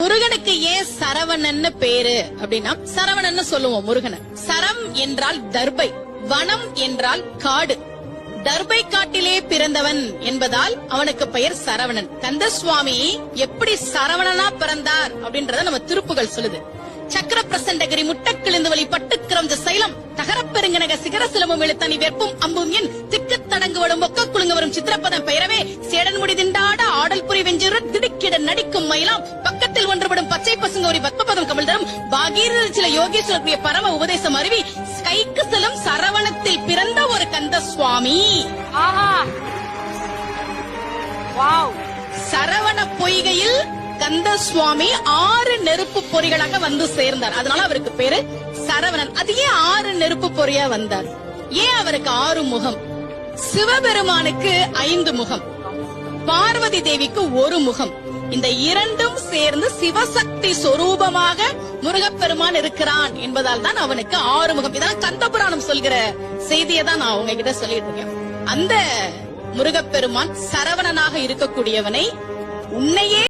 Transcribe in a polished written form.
முருகனுக்கு ஏன் சரவணன்னு பேரு அப்படின்னா, சரவணன்னு சொல்லுவோம் முருகனை. சரம் என்றால் தர்பை, வனம் என்றால் காடு. தர்பை காட்டிலே பிறந்தவன் என்பதால் அவனுக்கு பெயர் சரவணன். கந்தசுவாமி எப்படி சரவணனா பிறந்தார் அப்படின்றத நம்ம திருப்புகள் சொல்லுது. சக்கர பிரசண்டகிரி முட்டக்கிழிந்து வழி பட்டுக்கிரஞ்ச சைலம் தகரப்பெருங்கனக சிகர சிலமும் எழுத்தனி வெப்பும் அம்பும் என் திக்கு தடங்கு வடும் ஒக்க குழுங்க வரும் சித்திரப்பதம் பெயரவே சேடன் முடி திண்டாட ஆடல் புரி வெஞ்சிரு திடுக்கிட நடிக்கும் மயிலாம் பக்கத்தில் ஒன்றுபடும் பச்சை பசுங்க ஒரு பத்மபதம் கமல் தரும் பாகீர சில யோகேஸ்வரருடைய பரம உபதேசம் அருவி கைக்கு செல்லும் சரவணத்தில் பிறந்த ஒரு கந்த சுவாமி. சரவண பொய்கையில் கந்த சுவாமி 6 நெருப்பு பொறிகளாக வந்து சேர்ந்தார். அதனால அவருக்கு பேரு சரவணன். அது ஏன் 6 நெருப்பு பொறியா வந்தார்? ஏன் அவருக்கு 6 முகம்? சிவபெருமானுக்கு 5 முகம், பார்வதி தேவிக்கு 1 முகம். இந்த இரண்டும் சேர்ந்து சிவசக்தி சொரூபமாக முருகப்பெருமான் இருக்கிறான் என்பதால் தான் அவனுக்கு 6 முகம். இதெல்லாம் கந்தபுராணம் சொல்கிற செய்தியை தான் நான் உங்ககிட்ட சொல்லிட்டு இருக்கேன். அந்த முருகப்பெருமான் சரவணனாக இருக்கக்கூடியவனை உன்னையே